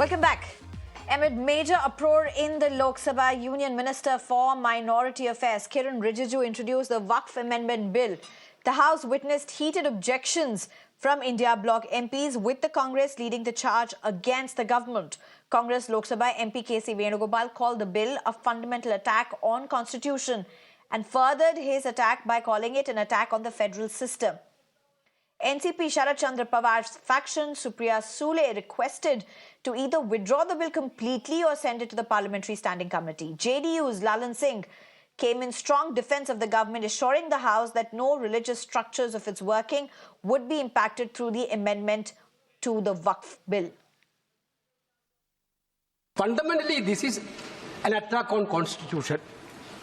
Welcome back. Amid major uproar in the Lok Sabha, Union Minister for Minority Affairs Kiran Rijiju introduced the Waqf Amendment Bill. The House witnessed heated objections from India Bloc MPs, with the Congress leading the charge against the government. Congress Lok Sabha MP KC Venugopal called the bill a fundamental attack on Constitution and furthered his attack by calling it an attack on the federal system. NCP Sharad Chandra Pawar's faction, Supriya Sule, requested to either withdraw the bill completely or send it to the Parliamentary Standing Committee. JDU's Lalan Singh came in strong defence of the government, assuring the House that no religious structures of its working would be impacted through the amendment to the Waqf bill. Fundamentally, this is an attack on Constitution.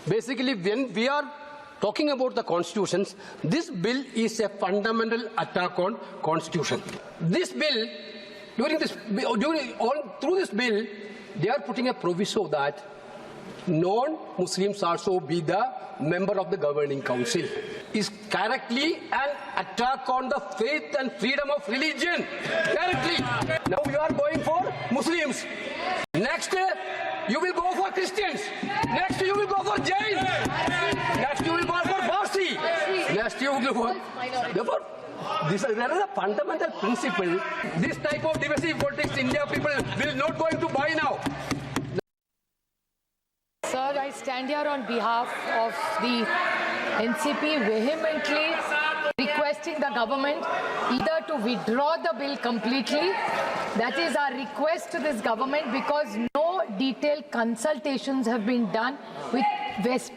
Basically, when we are talking about the constitutions, this bill is a fundamental attack on Constitution. This bill, through this bill, they are putting a proviso that non-Muslims also be the member of the governing council. Is correctly an attack on the faith and freedom of religion. Correctly. Now you are going for Muslims. Next, you will go for Christians. Next, you will go for Jains. Next, you will go for Parsi. Next, you will go for... Therefore, there is a fundamental principle. This type of divisive politics, India people will not going to buy now. Sir, I stand here on behalf of the NCP vehemently requesting the government either to withdraw the bill completely. That is our request to this government, because no detailed consultations have been done with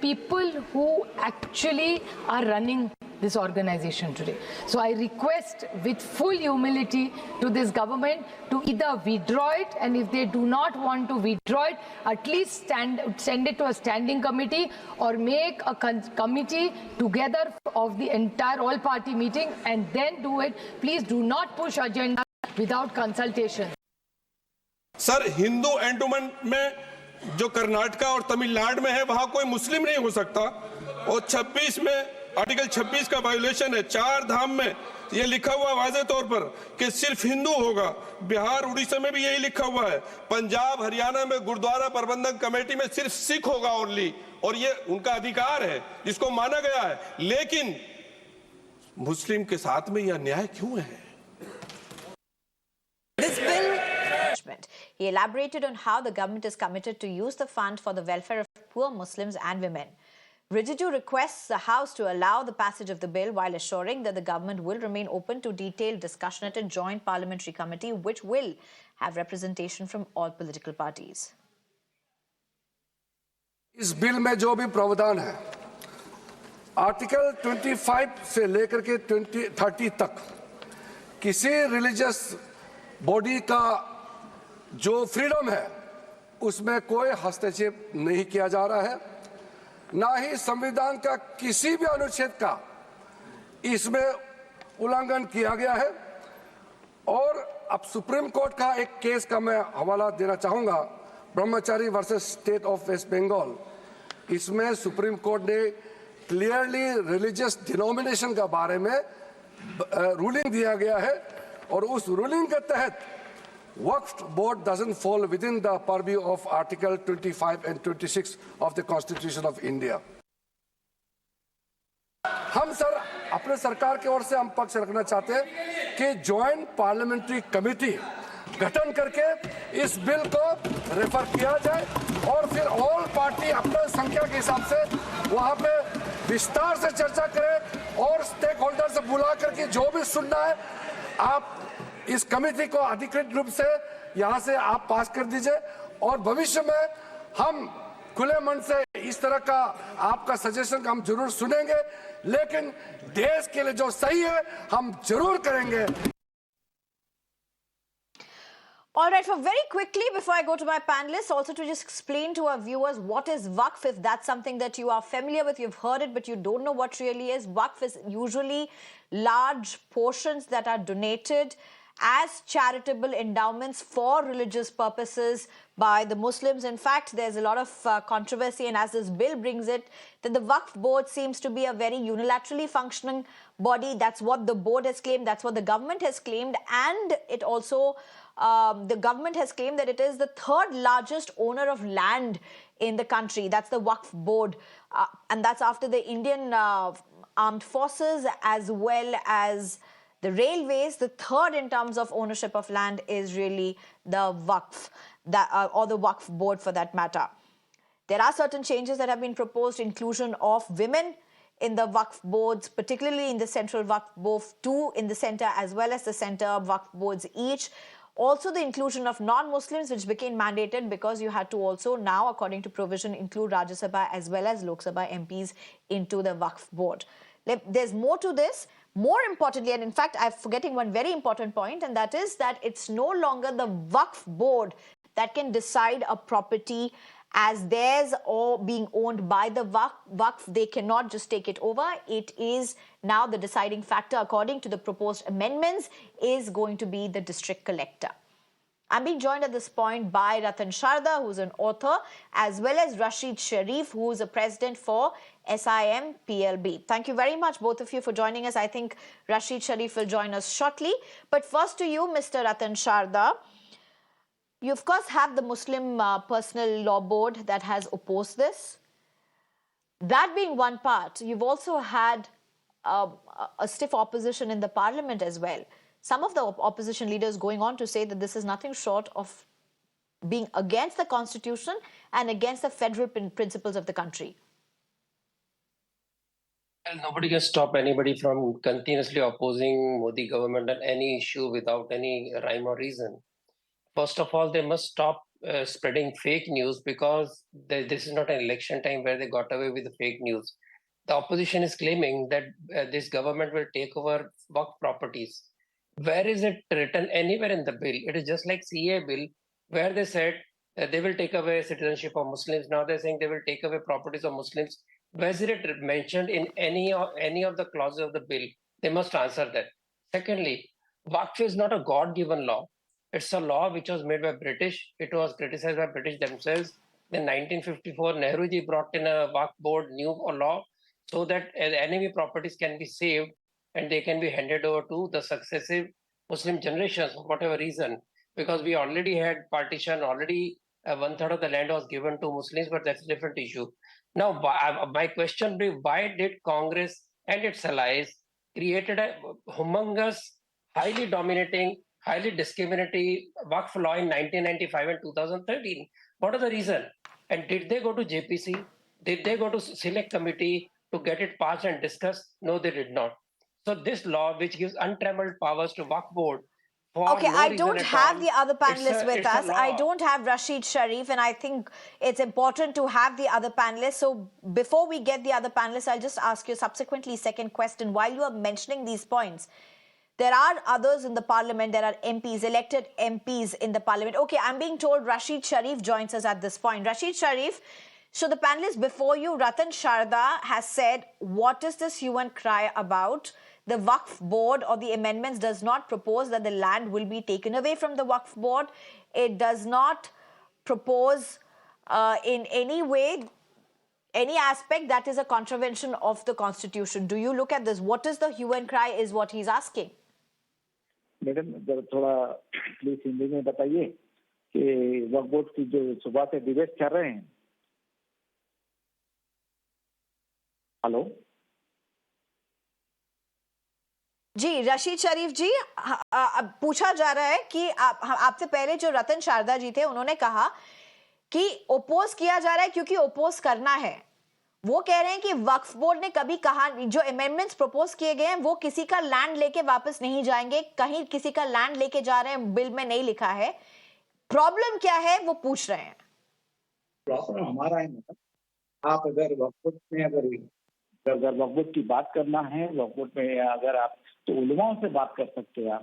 people who actually are running this organization today. So I request with full humility to this government to either withdraw it, and if they do not want to withdraw it, at least send it to a standing committee or make a committee together of the entire all-party meeting and then do it. Please do not push agenda without consultation. Sir, Hindu endowment में जो कर्नाटका और तमिलनाडु में है, वहां कोई मुस्लिम नहीं हो सकता। और 26 में आर्टिकल 26 का वायोलेशन है। 4 धाम में ये लिखा हुआ वाज़े तौर पर कि सिर्फ हिंदू होगा। बिहार, उड़ीसा में भी यही लिखा हुआ है। पंजाब, हरियाणा में गुरुद्वारा प्रबंधन कमेटी में सिर्फ सिख होगा ओनली, और ये उनका अधिकार है जिसको माना गया है। लेकिन मुस्लिम के साथ में यह अन्याय क्यों है? He elaborated on how the government is committed to use the fund for the welfare of poor Muslims and women. Rijiju requests the House to allow the passage of the bill while assuring that the government will remain open to detailed discussion at a joint parliamentary committee which will have representation from all political parties. इस bill में जो भी प्रावधान है, article 25 से लेकर के 30 तक किसी रिलीजियस बॉडी का जो फ्रीडम है उसमें कोई हस्तक्षेप नहीं किया जा रहा है, ना ही संविधान का किसी भी अनुच्छेद का इसमें उल्लंघन किया गया है। और अब सुप्रीम कोर्ट का एक केस का मैं हवाला देना चाहूंगा, Brahmachari versus state of West Bengal. इसमें सुप्रीम कोर्ट ने क्लियरली रिलीजियस डिनोमिनेशन के बारे में रूलिंग दिया गया है, और उस रूलिंग के तहत Waqf board doesn't fall within the purview of Article 25 and 26 of the Constitution of India. हम सर अपने सरकार की ओर से हम पक्ष रखना चाहते हैं कि जॉइंट पार्लियामेंट्री कमेटी गठन करके इस बिल को रेफर किया जाए, और फिर ऑल पार्टी अपने संख्या के हिसाब से वहां पे विस्तार से चर्चा करें और स्टेक होल्डर से बुला करके जो भी सुनना है आप इस कमेटी को अधिकृत रूप से यहां से आप पास कर दीजिए। और भविष्य में हम खुले मन से इस तरह का आपका सजेशन हम जरूर सुनेंगे, लेकिन देश के लिए जो सही है हम जरूर करेंगे। All right, for very quickly, before I go to my panelists, also to just explain to our viewers what is Waqf, if that's something that you are familiar with, you've heard it, but you don't know what really is. Waqf is usually large portions that are donated as charitable endowments for religious purposes by the Muslims. In fact, there's a lot of controversy, and as this bill brings it, that the Waqf board seems to be a very unilaterally functioning body. That's what the board has claimed, that's what the government has claimed, and it also the government has claimed that it is the third largest owner of land in the country. That's the Waqf board, and that's after the Indian armed forces as well as the railways. The third in terms of ownership of land is really the Waqf, or the Waqf board for that matter. There are certain changes that have been proposed, inclusion of women in the Waqf boards, particularly in the central Waqf board, 2 in the center as well as the center Waqf boards each. Also the inclusion of non-Muslims, which became mandated because you had to also now, according to provision, include Rajya Sabha as well as Lok Sabha MPs into the Waqf board. There's more to this. More importantly, and in fact, I'm forgetting one very important point, and that is that it's no longer the Waqf board that can decide a property as theirs or being owned by the Waqf. They cannot just take it over. It is now the deciding factor, according to the proposed amendments, is going to be the district collector. I'm being joined at this point by Ratan Sharda, who's an author, as well as Rashid Sharif, who's a president for SIM PLB. Thank you very much, both of you, for joining us. I think Rashid Sharif will join us shortly. But first to you, Mr. Ratan Sharda. You, of course, have the Muslim Personal Law Board that has opposed this. That being one part, you've also had a stiff opposition in the parliament as well. Some of the opposition leaders going on to say that this is nothing short of being against the constitution and against the federal principles of the country. And nobody can stop anybody from continuously opposing Modi government on any issue without any rhyme or reason. First of all, they must stop spreading fake news, because this is not an election time where they got away with the fake news. The opposition is claiming that this government will take over Waqf properties. Where is it written anywhere in the bill? It is just like CA bill, where they said they will take away citizenship of Muslims. Now they're saying they will take away properties of Muslims. Where is it mentioned in any of the clauses of the bill? They must answer that. Secondly, Waqf is not a God-given law. It's a law which was made by British. It was criticized by British themselves. In 1954, Nehruji brought in a Waqf board new law so that enemy properties can be saved and they can be handed over to the successive Muslim generations for whatever reason. Because we already had partition, already 1/3 of the land was given to Muslims, but that's a different issue. Now, my question is, why did Congress and its allies created a humongous, highly dominating, highly discriminatory Waqf law in 1995 and 2013? What are the reason? And did they go to JPC? Did they go to select committee to get it passed and discussed? No, they did not. So this law, which gives untrammeled powers to Waqf board, okay, I don't have the other panelists with us. I law. don't have Rashid Sharif, and I think it's important to have the other panelists. So before we get the other panelists, I'll just ask you subsequently second question. While you are mentioning these points, there are others in the parliament. There are MPs, elected MPs in the parliament. Okay, I'm being told Rashid Sharif joins us at this point. Rashid Sharif, so the panelists before you, Ratan Sharda has said, what is this hue and cry about? The Waqf board or the amendments does not propose that the land will be taken away from the Waqf board. It does not propose in any way, any aspect that is a contravention of the constitution. Do you look at this? What is the hue and cry is what he's asking. Madam जरा थोड़ा please Hindi में बताइए कि वक्फ board की जो सुबह से debate कर रहे हैं. हेलो जी, रशीद शरीफ जी, पूछा जा रहा है कि आपसे पहले जो रतन शारदा जी थे उन्होंने कहा कि ओपोज किया जा रहा है क्योंकि ओपोज करना है. वो कह रहे हैं कि वक्फ बोर्ड ने कभी कहा, जो अमेंडमेंट्स प्रपोज किए गए हैं वो किसी का लैंड लेके वापस नहीं जाएंगे, कहीं किसी का लैंड लेके जा रहे हैं, बिल में नहीं लिखा है. प्रॉब्लम क्या है वो पूछ रहे हैं. प्रॉब्लम हमारा है मतलब, आप अगर वक्फ बोर्ड में अगर वक्फ बोर्ड की बात करना है, वक्फ बोर्ड में अगर आप तो उलमाओं से बात कर सकते हैं,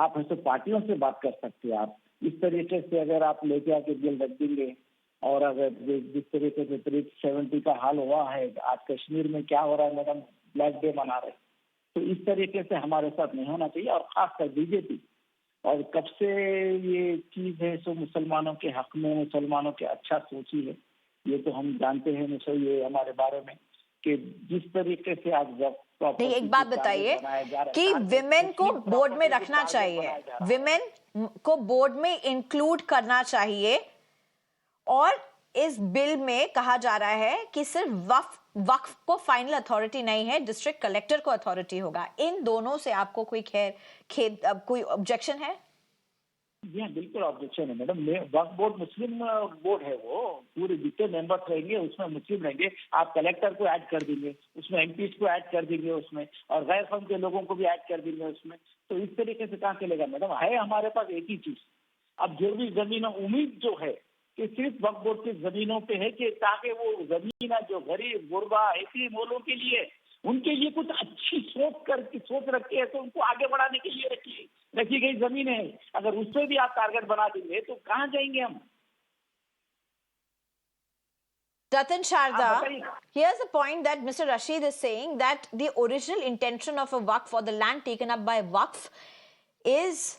आप ऐसे पार्टियों से बात कर सकते हैं. आप इस तरीके से अगर आप लेके आके बिल रख देंगे, और अगर जिस तरीके से 370 का हाल हुआ है, आज कश्मीर में क्या हो रहा है मैडम, ब्लैक डे मना रहे, तो इस तरीके से हमारे साथ नहीं होना चाहिए. और खासकर बीजेपी और कब से ये चीज है सो मुसलमानों के हक में, मुसलमानों के अच्छा सोची है, ये तो हम जानते हैं सो ये हमारे बारे में कि जिस तरीके से आज नहीं, एक बात बताइए कि विमेन को बोर्ड में रखना चाहिए, विमेन को बोर्ड में इंक्लूड करना चाहिए, और इस बिल में कहा जा रहा है कि सिर्फ वक्फ को फाइनल अथॉरिटी नहीं है, डिस्ट्रिक्ट कलेक्टर को अथॉरिटी होगा। इन दोनों से आपको कोई कोई ऑब्जेक्शन है? जी बिल्कुल ऑब्जेक्शन है मैडम। वक्फ बोर्ड मुस्लिम बोर्ड है, वो पूरे जितने मेंबर्स रहेंगे उसमें मुस्लिम रहेंगे। आप कलेक्टर को ऐड कर देंगे उसमें, एमपीज को ऐड कर देंगे उसमें, और गैर कौम के लोगों को भी ऐड कर देंगे उसमें। तो इस तरीके से कहाँ चलेगा मैडम? है हमारे पास एक ही चीज, अब जो भी जमीन, उम्मीद जो है कि सिर्फ वक्फ बोर्ड की जमीनों पे है कि ताकि वो जमीन जो गरीब गुरबा ऐसे लोगों के लिए, उनके लिए कुछ अच्छी सोच रखी है तो उनको आगे बढ़ाने के लिए रखी गई जमीन है। अगर उससे भी आप टारगेट बना देंगे तो कहाँ जाएंगे हम? Ratan Sharda, here's the point that Mr. Rashid is saying, that the original intention of a Waqf or the land taken up by Waqf is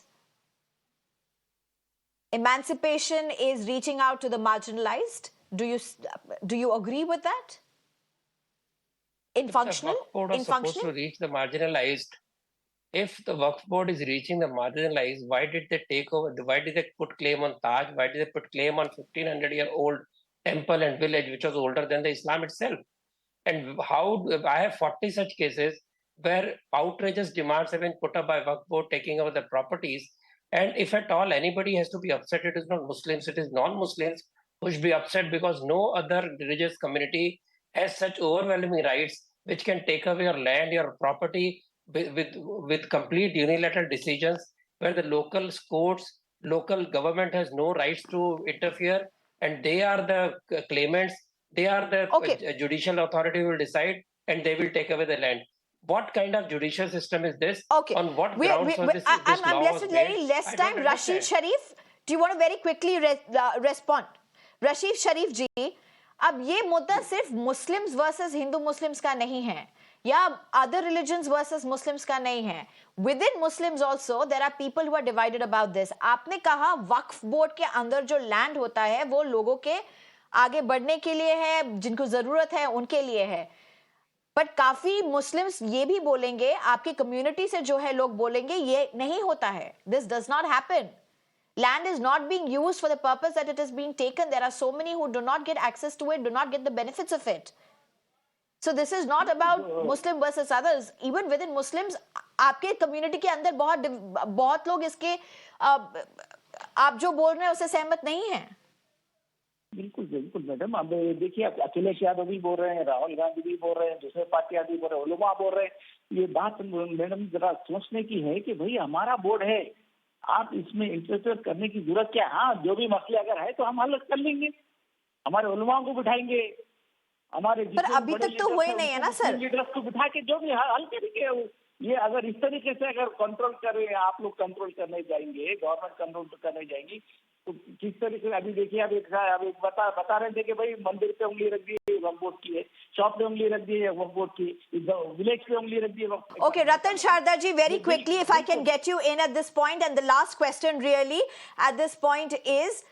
emancipation, is reaching out to the marginalized. Do you agree with that? In functional? The Waqf board is supposed to reach the marginalized. If the Waqf board is reaching the marginalized, why did they take over? Why did they put claim on Taj? Why did they put claim on 1500-year-old temple and village, which was older than the Islam itself? And how I have 40 such cases where outrageous demands have been put up by Waqf board taking over the properties. And if at all anybody has to be upset, it is not Muslims, it is non-Muslims who should be upset, because no other religious community has such overwhelming rights which can take away your land, your property with complete unilateral decisions, where the local courts, local government has no rights to interfere, and they are the claimants, they are the judicial authority who will decide, and they will take away the land. What kind of judicial system is this? Okay. On what grounds was this I'm law left with very less time. Rashid understand. Sharif, do you want to very quickly respond? Rashid Sharif जी, अब ये मुद्दा सिर्फ Muslims versus Hindu Muslims का नहीं है, या other religions versus Muslims का नहीं है. Within Muslims also there are people who are divided about this. आपने कहा वक्फ बोर्ड के अंदर जो लैंड होता है वो लोगों के आगे बढ़ने के लिए है, जिनको जरूरत है उनके लिए है. बट काफी मुस्लिम्स ये भी बोलेंगे, आपकी कम्युनिटी से जो है लोग बोलेंगे ये नहीं होता है. This does not happen. Land is not being used for the purpose that it is being taken. There are so many who do not get access to it, do not get the benefits of it. So this is not about Muslim versus others. Even within Muslims, आपके community के अंदर बहुत लोग इसके आप जो बोल रहे हैं उससे सहमत नहीं हैं. बिल्कुल बिल्कुल मैडम. अब देखिए, अखिलेश यादव भी बोल रहे हैं, राहुल गांधी भी बोल रहे हैं, दूसरे पार्टी भी बोल रहे हैं, उलमा बोल रहे हैं. ये बात मैडम जरा सोचने की है कि भाई हमारा बोर्ड है, आप इसमें इंटरफेयर करने की जरूरत क्या? हाँ, जो भी मसले अगर है तो हम हल कर लेंगे, हमारे उलमाओं को बिठाएंगे, हमारे पर अभी तक तो हुए नहीं है ना सर. लीडर्स को बिठा के जो भी हल करेंगे. ये अगर इस तरीके से अगर कंट्रोल करें, आप लोग कंट्रोल करने जाएंगे, गवर्नमेंट कंट्रोल करने जाएंगी, तो किस तरीके से? अभी देखिए, अब एक बता रहे थे कि भाई मंदिर पे उंगली रख दी वक्फ बोर्ड की है, शॉप पे उंगली रख दी है वक्फ बोर्ड की, विलेज पे उंगली रख दी है. Okay, Ratan Sharda ji, very quickly, if I can get you in at this point, and the last question really at this point is,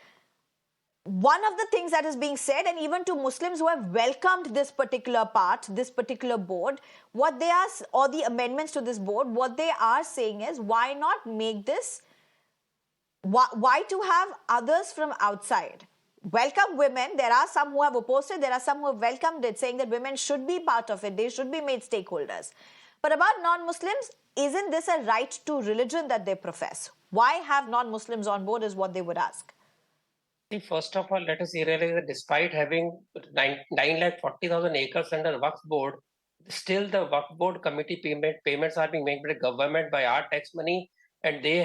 one of the things that is being said, and even to Muslims who have welcomed this particular part, this particular board, what they are, or the amendments to this board, what they are saying is, why not make this, why to have others from outside? Welcome women. There are some who have opposed it, there are some who have welcomed it, saying that women should be part of it, they should be made stakeholders. But about non-Muslims, isn't this a right to religion that they profess? Why have non-Muslims on board is what they would ask. See, first of all, let us realize that despite having 940,000 acres under Waqf board, still the Waqf board committee payments are being made by the government, by our tax money, and they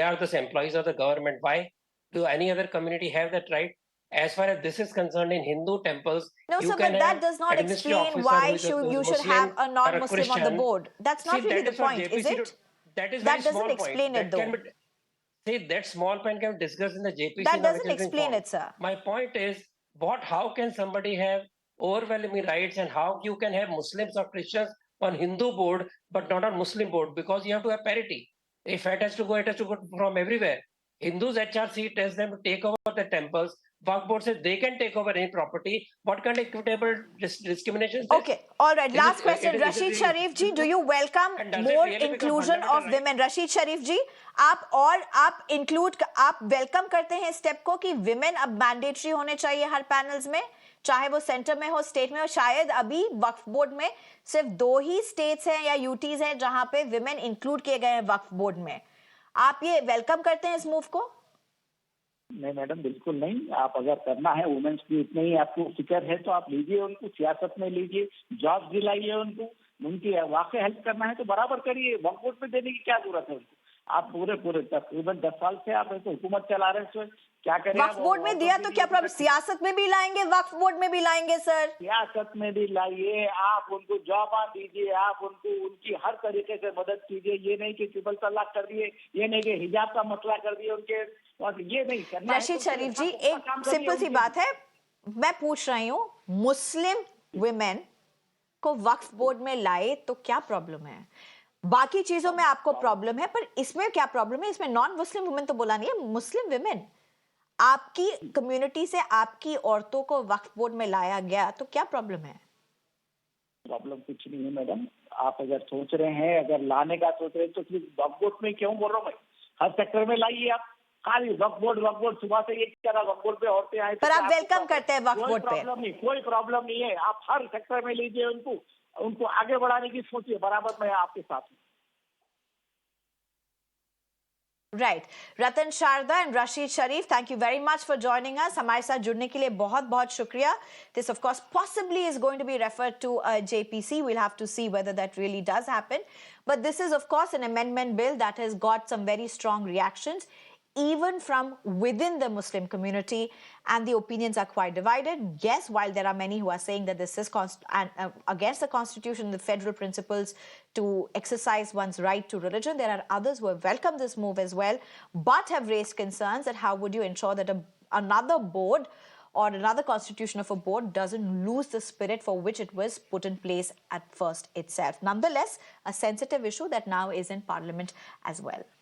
are the employees of the government. Why do any other community have that right? As far as this is concerned, in Hindu temples, no, sir, but that does not explain why you should have a non-Muslim on the board. That's not really the point, is it? That doesn't explain it, though. See, that small point can be discussed in the JPC. That doesn't explain it, sir. My point is, how can somebody have overwhelming rights, and how you can have Muslims or Christians on Hindu board but not on Muslim board? Because you have to have parity. If it has to go, it has to go from everywhere. Hindus HRC tells them to take over the temples. Waqf board says they can take over any property. What kind of equitable discrimination is this? Okay, all right. Is Last it- question, is it Rashid really- Sharif ji, do you welcome And does it more really become inclusion of fundamental women? Rashid Sharif ji, आप welcome करते हैं step को कि women अब mandatory होने चाहिए हर panels में, चाहे वो सेंटर में हो, स्टेट में हो. शायद अभी वक्फ बोर्ड में सिर्फ 2 ही स्टेट्स हैं या यूटीज हैं जहां पे विमेन इंक्लूड किए गए हैं वक्फ बोर्ड में. आप ये वेलकम करते हैं इस मूव को? नहीं मैडम, बिल्कुल नहीं. आप अगर करना है वुमेन्स की, इतने ही आपको फिक्र है तो आप लीजिए उनको, सियासत में लीजिए, जॉब दिलाइए उनको, उनकी वाकई हेल्प करना है तो बराबर करिए. वक्फ बोर्ड में देने की क्या जरूरत है उनको? आप पूरे तकरीबन 10 साल से आप ऐसे हुकूमत चला रहे हैं, सर क्या करें? वक्फ बोर्ड में दिया तो क्या प्रॉब्लम? सियासत में भी लाएंगे, वक्फ बोर्ड में भी लाएंगे सर. सियासत में भी लाइए, आप उनको जॉब दीजिए, आप उनको उनकी हर तरीके से मदद कीजिए. ये नहीं कि ट्रिपल तलाक कर दिए, ये नहीं कि हिजाब का मसला कर दिए उनके, और ये नहीं करना है. रशीद तो शरीफ जी, अपना एक काम करिए सिंपल सी उनके बात है, मैं पूछ रही हूँ, मुस्लिम विमेन को वक्फ बोर्ड में लाए तो क्या प्रॉब्लम है? बाकी चीजों में आपको प्रॉब्लम है, पर इसमें क्या प्रॉब्लम है? इसमें नॉन मुस्लिम वुमेन तो बोला नहीं है, मुस्लिम विमेन, आपकी कम्युनिटी से आपकी औरतों को वक्फ बोर्ड में लाया गया तो क्या प्रॉब्लम है? प्रॉब्लम कुछ नहीं है मैडम. आप अगर सोच रहे हैं, अगर लाने का सोच रहे हैं तो फिर वक्फ बोर्ड में क्यों बोल रहा हूँ मैं? हर सेक्टर में लाइए आप. खाली वक्फ बोर्ड सुबह से ये कह रहा वक्फ बोर्ड पे औरतें आए. पर आप वेलकम करते हैं वक्फ बोर्ड पे? प्रॉब्लम नहीं, कोई प्रॉब्लम नहीं है. आप हर सेक्टर में लीजिए उनको आगे बढ़ाने की सोचिए. बराबर मैं आपके साथ हूँ. Right. Ratan Sharda and Rashid Sharif, thank you very much for joining us. हमारे साथ जुड़ने के लिए बहुत बहुत शुक्रिया. This of course possibly is going to be referred to JPC. we'll have to see whether that really does happen, but this is of course an amendment bill that has got some very strong reactions even from within the Muslim community, and the opinions are quite divided. Yes, while there are many who are saying that this is against the constitution, the federal principles to exercise one's right to religion, there are others who have welcomed this move as well, but have raised concerns that how would you ensure that another board or another constitution of a board doesn't lose the spirit for which it was put in place at first itself. Nonetheless, a sensitive issue that now is in Parliament as well.